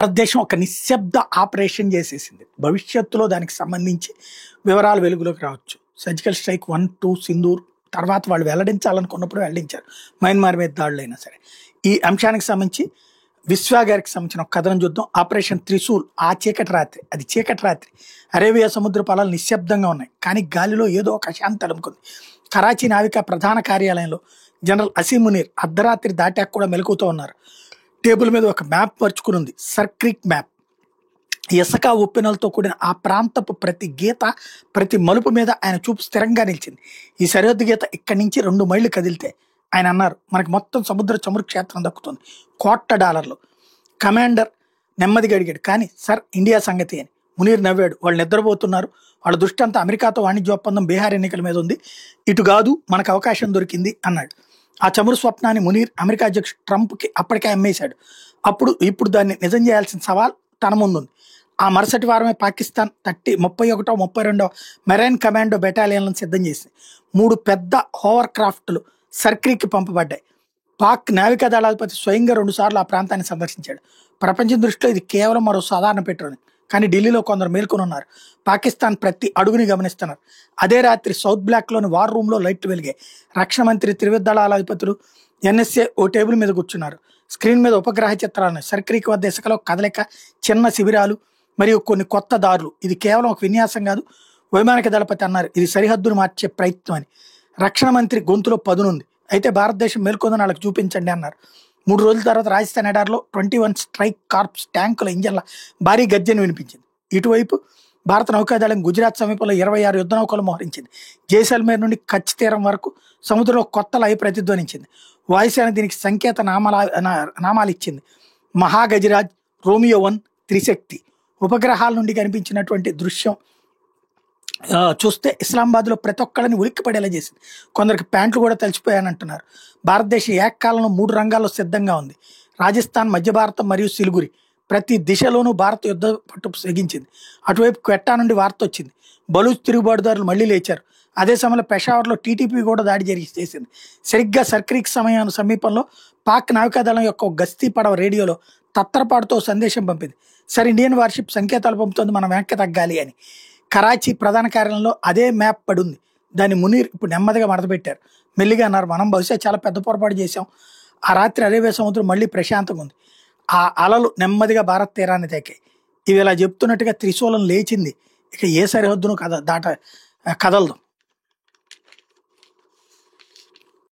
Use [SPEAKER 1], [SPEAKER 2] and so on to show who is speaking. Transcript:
[SPEAKER 1] భారతదేశం ఒక నిశ్శబ్ద ఆపరేషన్ చేసేసింది. భవిష్యత్తులో దానికి సంబంధించి వివరాలు వెలుగులోకి రావచ్చు. సర్జికల్ స్ట్రైక్ 1, 2 సింధూర్ తర్వాత వాళ్ళు వెల్లడించాలనుకున్నప్పుడు వెల్లడించారు. మయన్మార్ మీద దాడులైనా సరే. ఈ అంశానికి సంబంధించి విశ్వా గారికి సంబంధించిన ఒక కథనం చూద్దాం. ఆపరేషన్ త్రిశూల్, ఆ చీకటి రాత్రి, అది చీకటి రాత్రి. అరేబియా సముద్ర పొలాలు నిశ్శబ్దంగా ఉన్నాయి, కానీ గాలిలో ఏదో ఒక అశాంతి అలుముకుంది. కరాచీ నావికా ప్రధాన కార్యాలయంలో జనరల్ అసీం మునీర్ అర్ధరాత్రి దాటాక కూడా మెలకుతూ ఉన్నారు. టేబుల్ మీద ఒక మ్యాప్ పరుచుకుని ఉంది, సర్క్రిక్ మ్యాప్. ఇసుక ఉప్పెనలతో కూడిన ఆ ప్రాంతపు ప్రతి గీత, ప్రతి మలుపు మీద ఆయన చూపు స్థిరంగా నిలిచింది. ఈ సరిహద్దు గీత ఇక్కడి నుంచి 2 మైళ్ళు కదిలితే ఆయన అన్నారు, మనకి మొత్తం సముద్ర చమురు క్షేత్రం దక్కుతుంది, $1,000,00,000. కమాండర్ నెమ్మదిగా అడిగాడు, కానీ సార్ ఇండియా సంగతి అని. మునీర్ నవ్వాడు. వాళ్ళు నిద్రపోతున్నారు, వాళ్ళ దృష్టి అంతా అమెరికాతో వాణిజ్య ఒప్పందం, బీహార్ ఎన్నికల మీద ఉంది. ఇటు కాదు, మనకు అవకాశం దొరికింది అన్నాడు. ఆ చమురు స్వప్నాన్ని మునీర్ అమెరికా అధ్యక్షుడు ట్రంప్కి అప్పటికే అమ్మేశాడు. ఇప్పుడు దాన్ని నిజం చేయాల్సిన సవాల్ తన ముందుంది. ఆ మరుసటి వారమే పాకిస్తాన్ 31వ 32వ మెరైన్ కమాండో బెటాలియన్లను సిద్ధం చేసింది. 3 పెద్ద హోవర్ క్రాఫ్ట్లు సర్క్రీకి పంపబడ్డాయి. పాక్ నావికా దళాధిపతి స్వయంగా 2 సార్లు ఆ ప్రాంతాన్ని సందర్శించాడు. ప్రపంచం దృష్టిలో ఇది కేవలం మరో సాధారణ పెట్రోల్, కానీ ఢిల్లీలో కొందరు మేల్కొని ఉన్నారు. పాకిస్తాన్ ప్రతి అడుగుని గమనిస్తున్నారు. అదే రాత్రి సౌత్ బ్లాక్లోని వార్ రూమ్లో లైట్లు వెలిగాయి. రక్షణ మంత్రి, త్రివిధ దళాల అధిపతులు, ఎన్ఎస్ఏ ఓ టేబుల్ మీద కూర్చున్నారు. స్క్రీన్ మీద ఉపగ్రహ చిత్రాలను, సర్క్రీకి వద్ద ఇసుకలో కదలిక, చిన్న శిబిరాలు మరియు కొన్ని కొత్త దారులు. ఇది కేవలం ఒక విన్యాసం కాదు, వైమానిక దళపతి అన్నారు, ఇది సరిహద్దును మార్చే ప్రయత్నం అని. రక్షణ మంత్రి గొంతులో పదునుంది. అయితే భారతదేశం మేల్కొందని వాళ్ళకి చూపించండి అన్నారు. 3 రోజుల తర్వాత రాజస్థాన్ ఎడార్లో 21 స్ట్రైక్ కార్ప్స్ ట్యాంకుల ఇంజన్ల భారీ గర్జన వినిపించింది. ఇటువైపు భారత నౌకాదళం గుజరాత్ సమీపంలో 26 యుద్ధ నౌకలు మోహరించింది. జైసల్మేర్ నుండి కచ్ తీరం వరకు సముద్రంలో కొత్త లయ ప్రతిధ్వనించింది. వాయుసేన దీనికి సంకేత నామాలు ఇచ్చింది: మహాగజరాజ్, రోమియో 1, త్రిశక్తి. ఉపగ్రహాల నుండి కనిపించినటువంటి దృశ్యం చూస్తే ఇస్లామాబాద్లో ప్రతి ఒక్కళ్ళని ఉలిక్కిపడేలా చేసింది. కొందరికి ప్యాంట్లు కూడా తలిచిపోయానంటున్నారు. భారతదేశం ఏకకాలంలో 3 రంగాల్లో సిద్ధంగా ఉంది: రాజస్థాన్, మధ్య భారతం మరియు సిలిగురి. ప్రతి దిశలోనూ భారత్ యుద్ధ పట్టు సాగించింది. అటువైపు క్వెట్టా నుండి వార్త వచ్చింది: బలూచ్ తిరుగుబాటుదారులు మళ్లీ లేచారు. అదే సమయంలో పెషావర్లో టీటీపీ కూడా దాడి చేసింది. సరిగ్గా సర్క్రీక్ సమీపంలో పాక్ నావికాదళం యొక్క గస్తీ పడవ రేడియోలో తత్తరపాటుతో సందేశం పంపింది: సార్, ఇండియన్ వార్షిప్ సంకేతాలు పంపుతోంది, మనం వెనక్కి తగ్గాలి అని. కరాచీ ప్రధాన కార్యాలయంలో అదే మ్యాప్ పడుంది. దాన్ని మునీర్ ఇప్పుడు నెమ్మదిగా మడతపెట్టారు. మెల్లిగా అన్నారు, మనం బహుశా చాలా పెద్ద పొరపాటు చేశాం. ఆ రాత్రి అరేబియా సముద్రం మళ్ళీ ప్రశాంతంగా ఉంది. ఆ అలలు నెమ్మదిగా భారత్ తీరాన్ని తాకాయి. ఇవి ఇలా చెప్తున్నట్టుగా త్రిశూలం లేచింది. ఇక ఏ సరిహద్దును కదలదు.